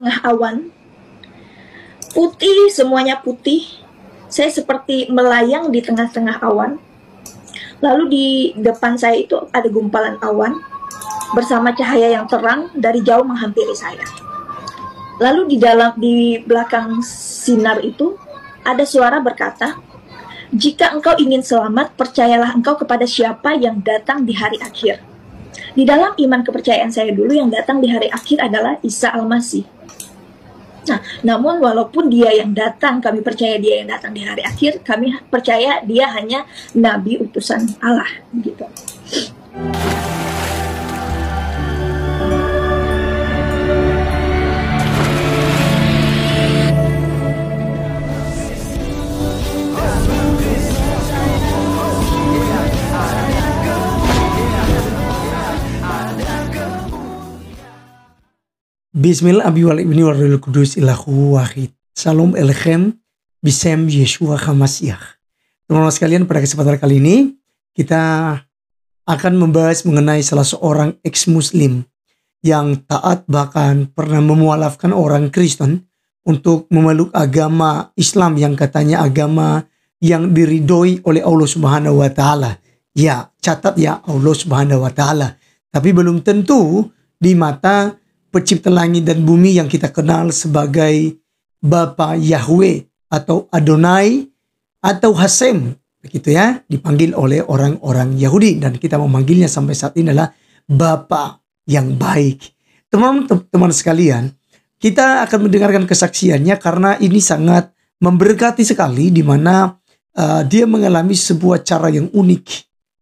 tengah awan, putih, semuanya putih. Saya seperti melayang di tengah-tengah awan. Lalu di depan saya itu ada gumpalan awan bersama cahaya yang terang dari jauh menghampiri saya. Lalu di belakang sinar itu ada suara berkata, "Jika engkau ingin selamat, percayalah engkau kepada siapa yang datang di hari akhir." Di dalam iman kepercayaan saya dulu, yang datang di hari akhir adalah Isa Al-Masih. Nah, namun walaupun dia yang datang, kami percaya dia yang datang di hari akhir, kami percaya dia hanya nabi utusan Allah, gitu. Bismillah abi wal ibni wal ruhul kudus ilahu wahid. Salam elechem bisem Yeshua HaMashiach. Teman-teman sekalian, pada kesempatan kali ini kita akan membahas mengenai salah seorang ex-muslim yang taat, bahkan pernah memualafkan orang Kristen untuk memeluk agama Islam yang katanya agama yang diridhoi oleh Allah Subhanahu wa taala. Ya, catat ya, Allah Subhanahu wa taala. Tapi belum tentu di mata pencipta langit dan bumi yang kita kenal sebagai Bapa Yahweh atau Adonai atau Hasem, begitu ya, dipanggil oleh orang-orang Yahudi, dan kita memanggilnya sampai saat ini adalah Bapa yang baik. Teman-teman sekalian, kita akan mendengarkan kesaksiannya karena ini sangat memberkati sekali, di mana dia mengalami sebuah cara yang unik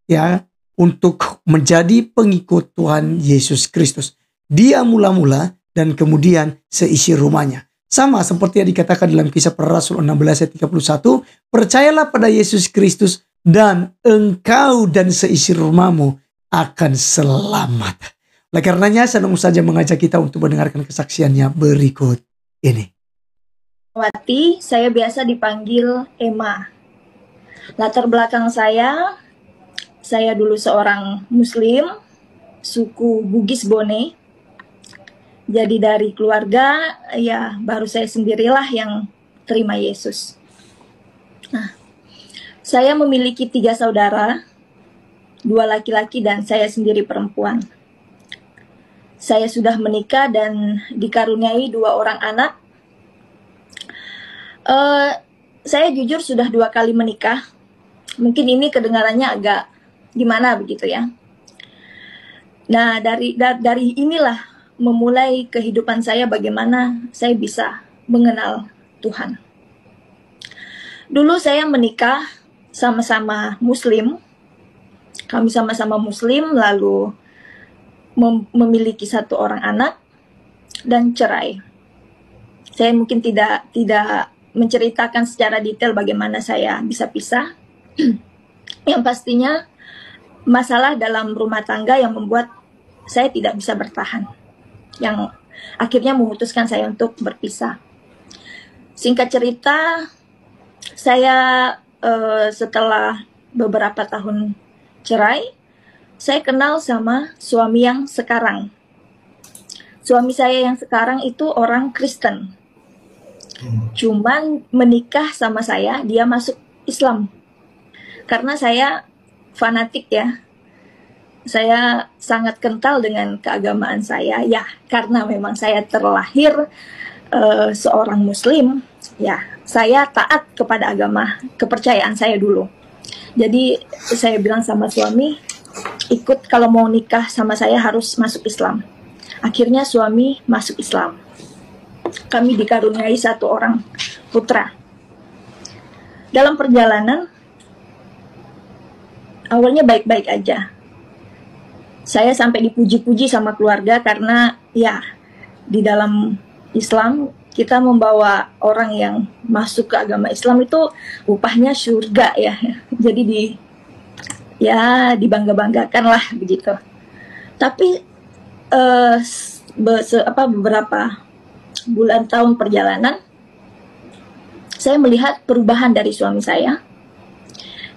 ya untuk menjadi pengikut Tuhan Yesus Kristus. Dia mula-mula dan kemudian seisi rumahnya. Sama seperti yang dikatakan dalam Kisah Para Rasul 16 ayat 31. Percayalah pada Yesus Kristus dan engkau dan seisi rumahmu akan selamat. Oleh karenanya saya langsung saja mengajak kita untuk mendengarkan kesaksiannya berikut ini. Saya biasa dipanggil Emma. Latar belakang saya dulu seorang Muslim, suku Bugis Bone. Jadi dari keluarga, ya baru saya sendirilah yang terima Yesus. Nah, saya memiliki 3 saudara, 2 laki-laki dan saya sendiri perempuan. Saya sudah menikah dan dikaruniai 2 orang anak. Saya jujur sudah 2 kali menikah. Mungkin ini kedengarannya agak gimana begitu ya. Nah, dari inilah memulai kehidupan saya, bagaimana saya bisa mengenal Tuhan. Dulu saya menikah sama-sama Muslim. Kami sama-sama Muslim, lalu memiliki 1 orang anak dan cerai. Saya mungkin tidak menceritakan secara detail bagaimana saya bisa pisah. Yang pastinya masalah dalam rumah tangga yang membuat saya tidak bisa bertahan, yang akhirnya memutuskan saya untuk berpisah. Singkat cerita, saya setelah beberapa tahun cerai, saya kenal sama suami yang sekarang. Suami saya yang sekarang itu orang Kristen. Cuman menikah sama saya, dia masuk Islam. Karena saya fanatik ya. Saya sangat kental dengan keagamaan saya, ya karena memang saya terlahir seorang Muslim, ya saya taat kepada agama kepercayaan saya dulu. Jadi saya bilang sama suami, ikut kalau mau nikah sama saya harus masuk Islam. Akhirnya suami masuk Islam. Kami dikaruniai 1 orang putra. Dalam perjalanan, awalnya baik-baik aja. Saya sampai dipuji-puji sama keluarga karena ya di dalam Islam kita membawa orang yang masuk ke agama Islam itu upahnya surga ya. Jadi dibangga-banggakan lah begitu. Tapi beberapa bulan tahun perjalanan, saya melihat perubahan dari suami saya.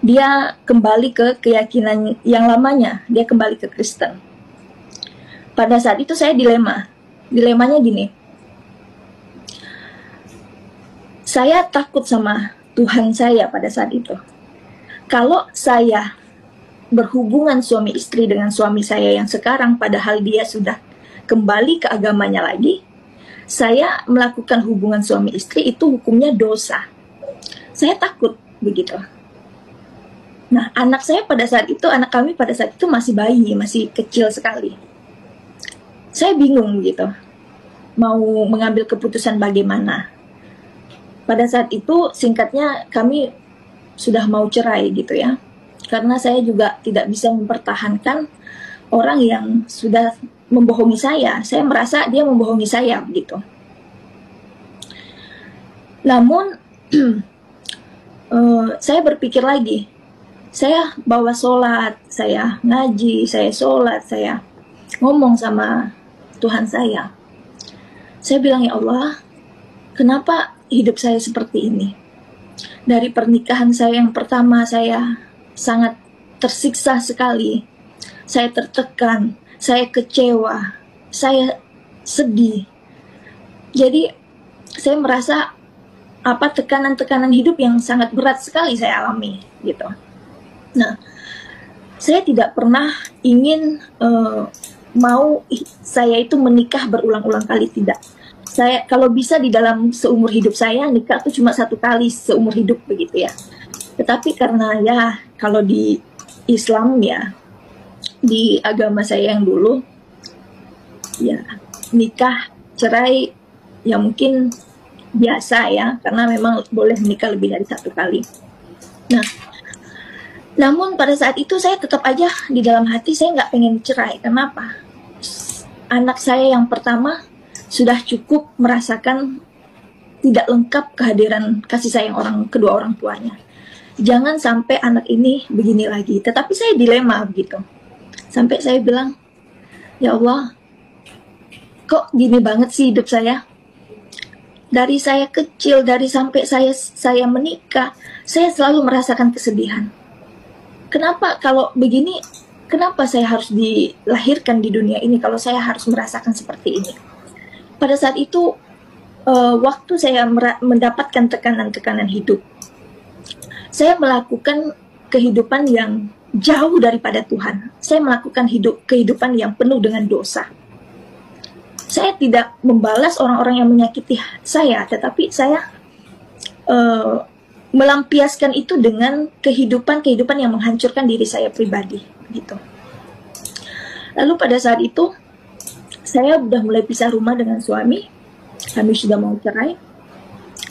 Dia kembali ke keyakinan yang lamanya, dia kembali ke Kristen. Pada saat itu saya dilemanya gini, Saya takut sama Tuhan saya pada saat itu. Kalau saya berhubungan suami istri dengan suami saya yang sekarang, padahal dia sudah kembali ke agamanya lagi, saya melakukan hubungan suami istri itu hukumnya dosa. Saya takut begitu. Nah, anak saya pada saat itu, anak kami pada saat itu masih bayi, masih kecil sekali. Saya bingung gitu, mau mengambil keputusan bagaimana. Pada saat itu, singkatnya, kami sudah mau cerai gitu ya. Karena saya juga tidak bisa mempertahankan orang yang sudah membohongi saya. Saya merasa dia membohongi saya begitu. Namun, saya berpikir lagi, saya bawa sholat, saya ngaji, saya sholat, saya ngomong sama Tuhan saya. Saya bilang, ya Allah, kenapa hidup saya seperti ini? Dari pernikahan saya yang pertama, saya sangat tersiksa sekali. Saya tertekan, saya kecewa, saya sedih. Jadi, saya merasa tekanan-tekanan hidup yang sangat berat sekali saya alami, gitu. Nah, saya tidak pernah ingin mau saya itu menikah berulang-ulang kali, tidak. Saya kalau bisa di dalam seumur hidup saya nikah itu cuma 1 kali seumur hidup begitu ya. Tetapi karena ya kalau di Islam ya, di agama saya yang dulu ya nikah cerai ya mungkin biasa ya, karena memang boleh menikah lebih dari 1 kali. Nah, namun pada saat itu saya tetap aja di dalam hati saya nggak pengen cerai. Kenapa? Anak saya yang pertama sudah cukup merasakan tidak lengkap kehadiran kasih sayang kedua orang tuanya. Jangan sampai anak ini begini lagi. Tetapi saya dilema begitu. Sampai saya bilang, ya Allah, kok gini banget sih hidup saya? Dari saya kecil, dari sampai saya menikah, saya selalu merasakan kesedihan. Kenapa kalau begini, kenapa saya harus dilahirkan di dunia ini kalau saya harus merasakan seperti ini? Pada saat itu, waktu saya mendapatkan tekanan-tekanan hidup, saya melakukan kehidupan yang jauh daripada Tuhan. Saya melakukan kehidupan yang penuh dengan dosa. Saya tidak membalas orang-orang yang menyakiti saya, tetapi saya melampiaskan itu dengan kehidupan yang menghancurkan diri saya pribadi, gitu. Lalu pada saat itu, saya sudah mulai pisah rumah dengan suami, kami sudah mau cerai.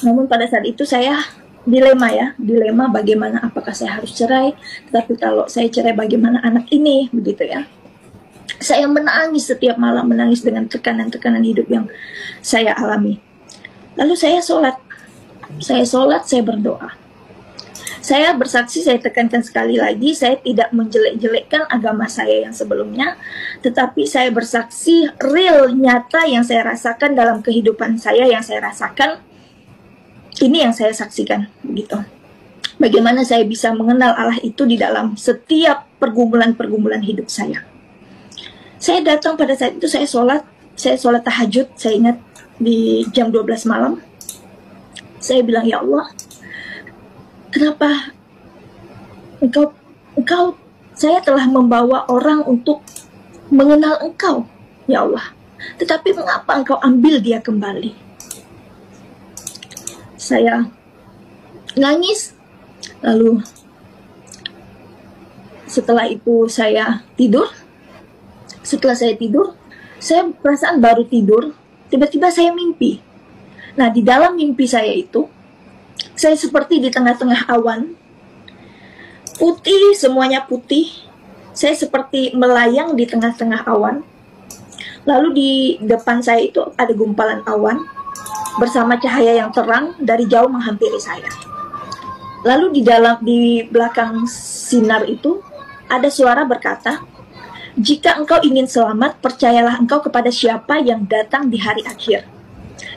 Namun pada saat itu saya dilema bagaimana, apakah saya harus cerai, tetapi kalau saya cerai bagaimana anak ini, begitu ya. Saya menangis setiap malam, menangis dengan tekanan-tekanan hidup yang saya alami. Lalu saya sholat, saya berdoa. Saya bersaksi, saya tekankan sekali lagi, saya tidak menjelek-jelekkan agama saya yang sebelumnya, tetapi saya bersaksi real, nyata yang saya rasakan dalam kehidupan saya, yang saya rasakan, ini yang saya saksikan, begitu. Bagaimana saya bisa mengenal Allah itu di dalam setiap pergumulan-pergumulan hidup saya. Saya datang pada saat itu, saya sholat tahajud, saya ingat di jam 12 malam. Saya bilang, ya Allah, kenapa engkau saya telah membawa orang untuk mengenal Engkau, ya Allah. Tetapi mengapa Engkau ambil dia kembali? Saya nangis, lalu setelah itu saya tidur. Setelah saya tidur, saya perasaan baru tidur, tiba-tiba saya mimpi. Nah, di dalam mimpi saya itu, saya seperti di tengah-tengah awan, putih, semuanya putih. Saya seperti melayang di tengah-tengah awan. Lalu di depan saya itu ada gumpalan awan, bersama cahaya yang terang dari jauh menghampiri saya. Lalu di belakang sinar itu, ada suara berkata, jika engkau ingin selamat, percayalah engkau kepada siapa yang datang di hari akhir.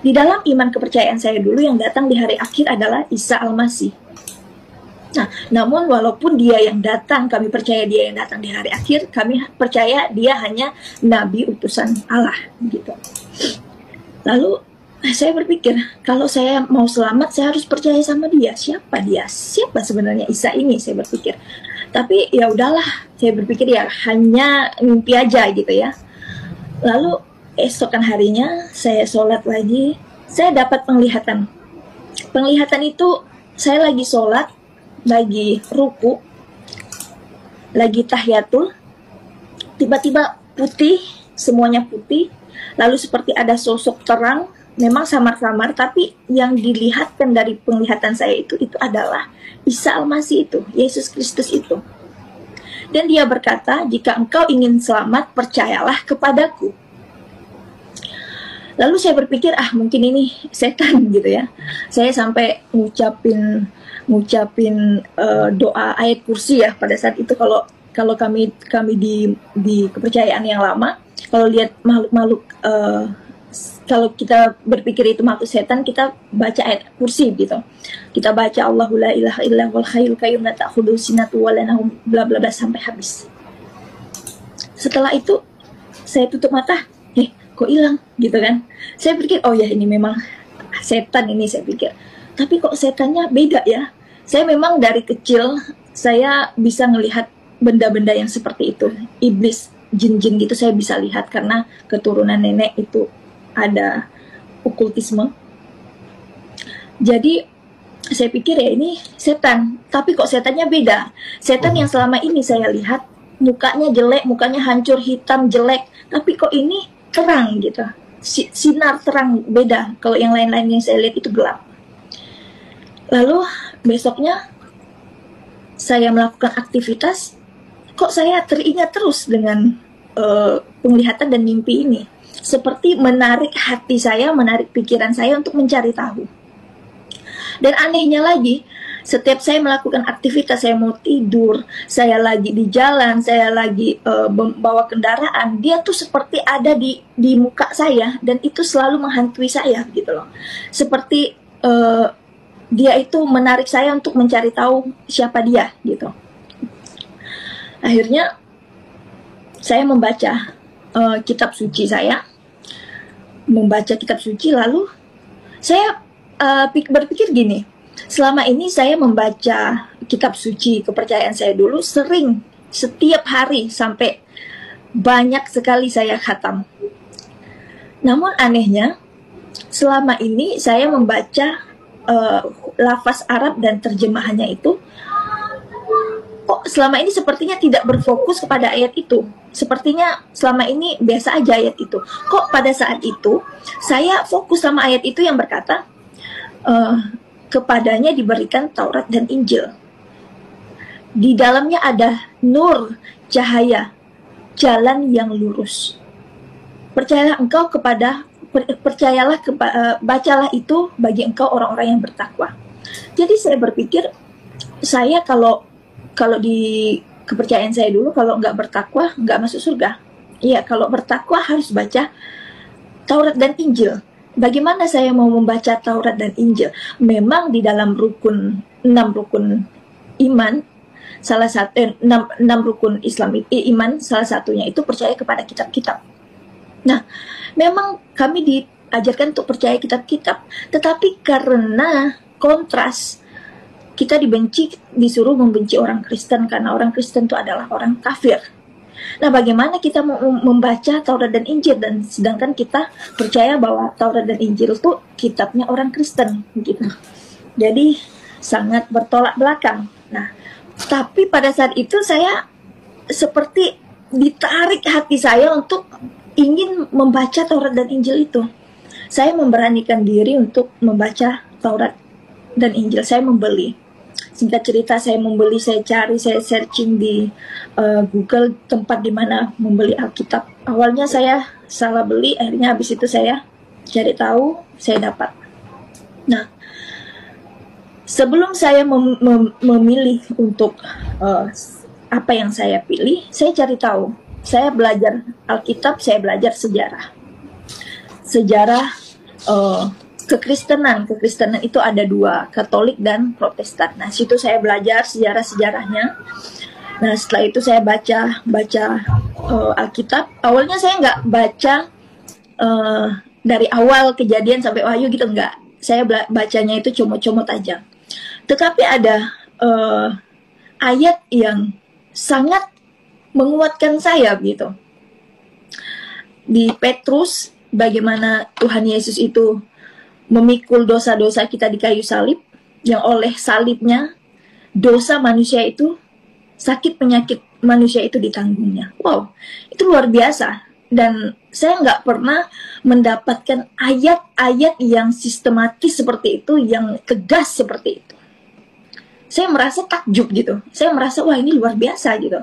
Di dalam iman kepercayaan saya dulu, yang datang di hari akhir adalah Isa Al-Masih. Nah, namun walaupun dia yang datang, kami percaya dia yang datang di hari akhir, kami percaya dia hanya nabi utusan Allah, gitu. Lalu Saya berpikir, kalau saya mau selamat, saya harus percaya sama dia. Siapa dia? Siapa sebenarnya Isa ini? Saya berpikir. Tapi ya udahlah, saya berpikir ya hanya mimpi aja gitu ya. Lalu esokan harinya saya sholat lagi, saya dapat penglihatan. Penglihatan itu saya lagi sholat, lagi ruku, lagi tahiyatul, tiba-tiba putih, semuanya putih, lalu seperti ada sosok terang, memang samar-samar, tapi yang dilihatkan dari penglihatan saya itu adalah Isa Al-Masih itu, Yesus Kristus itu. Dan dia berkata, jika engkau ingin selamat, percayalah kepadaku. Lalu saya berpikir, mungkin ini setan gitu ya. Saya sampai ngucapin doa ayat kursi ya pada saat itu. Kalau kami di kepercayaan yang lama, kalau lihat makhluk-makhluk, kalau kita berpikir itu makhluk setan, kita baca ayat kursi gitu. Kita baca Allahu la ilaha illa huwal hayyul qayyum la ta'khudhuhu sinatun wa la nawm, bla bla bla sampai habis. Setelah itu saya tutup mata, kok hilang gitu kan. Saya pikir, oh ya ini memang setan ini, saya pikir. Tapi kok setannya beda ya. Saya memang dari kecil saya bisa melihat benda-benda yang seperti itu. Iblis, jin-jin gitu saya bisa lihat karena keturunan nenek itu ada okultisme. Jadi saya pikir ya ini setan, tapi kok setannya beda. Setan yang selama ini saya lihat mukanya jelek, mukanya hancur, hitam, jelek, tapi kok ini terang gitu, sinar terang, beda. Kalau yang lain-lain yang saya lihat itu gelap. Lalu besoknya saya melakukan aktivitas, kok saya teringat terus dengan penglihatan dan mimpi ini. Seperti menarik hati saya, menarik pikiran saya untuk mencari tahu. Dan anehnya lagi, setiap saya melakukan aktivitas, saya mau tidur, saya lagi di jalan, saya lagi bawa kendaraan, dia tuh seperti ada di muka saya, dan itu selalu menghantui saya gitu loh. Seperti dia itu menarik saya untuk mencari tahu siapa dia gitu. Akhirnya saya membaca kitab suci saya, membaca kitab suci, lalu saya berpikir gini, selama ini saya membaca kitab suci kepercayaan saya dulu sering, setiap hari sampai banyak sekali saya khatam. Namun anehnya, selama ini saya membaca lafaz Arab dan terjemahannya itu, kok selama ini sepertinya tidak berfokus kepada ayat itu. Sepertinya selama ini biasa aja ayat itu. Kok pada saat itu saya fokus sama ayat itu yang berkata, kepadanya diberikan Taurat dan Injil. Di dalamnya ada nur, cahaya, jalan yang lurus. Percayalah engkau bacalah itu bagi engkau orang-orang yang bertakwa. Jadi saya berpikir, saya kalau di kepercayaan saya dulu, kalau nggak bertakwa nggak masuk surga. Iya, kalau bertakwa harus baca Taurat dan Injil. Bagaimana saya mau membaca Taurat dan Injil? Memang di dalam 6 rukun iman, salah satu 6 rukun Islam iman, salah satunya itu percaya kepada kitab-kitab. Nah, memang kami diajarkan untuk percaya kitab-kitab, tetapi karena kontras, kita disuruh membenci orang Kristen karena orang Kristen itu adalah orang kafir. Nah, bagaimana kita mau membaca Taurat dan Injil, dan sedangkan kita percaya bahwa Taurat dan Injil itu kitabnya orang Kristen gitu. Jadi sangat bertolak belakang. Nah, tapi pada saat itu saya seperti ditarik hati saya untuk ingin membaca Taurat dan Injil itu. Saya memberanikan diri untuk membaca Taurat dan Injil. Saya membeli. Singkat cerita, saya membeli, saya cari, saya searching di Google tempat di mana membeli Alkitab. Awalnya saya salah beli, akhirnya habis itu saya cari tahu, saya dapat. Nah, sebelum saya memilih untuk apa yang saya pilih, saya cari tahu. Saya belajar Alkitab, saya belajar sejarah kekristenan itu ada 2, Katolik dan Protestan. Nah, situ saya belajar sejarahnya. Nah, setelah itu saya baca Alkitab. Awalnya saya nggak baca dari awal kejadian sampai Wahyu gitu, enggak. Saya bacanya itu comot-comot aja. Tetapi ada ayat yang sangat menguatkan saya gitu. Di Petrus, bagaimana Tuhan Yesus itu memikul dosa-dosa kita di kayu salib, yang oleh salibnya dosa manusia itu, sakit penyakit manusia itu ditanggungnya. Wow, itu luar biasa. Dan saya nggak pernah mendapatkan ayat-ayat yang sistematis seperti itu, yang tegas seperti itu. Saya merasa takjub gitu. Saya merasa, wah ini luar biasa gitu.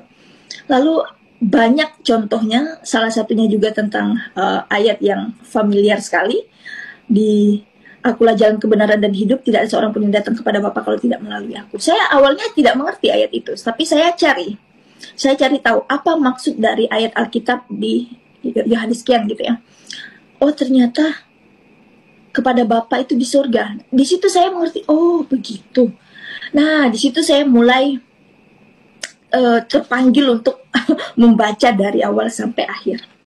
Lalu banyak contohnya, salah satunya juga tentang ayat yang familiar sekali. Di Akulah jalan kebenaran dan hidup, tidak ada seorang pun yang datang kepada Bapa kalau tidak melalui aku. Saya awalnya tidak mengerti ayat itu, tapi saya cari tahu apa maksud dari ayat Alkitab di Yohanes sekian gitu ya. Oh ternyata kepada Bapa itu di surga. Di situ saya mengerti, oh begitu. Nah di situ saya mulai terpanggil untuk membaca dari awal sampai akhir.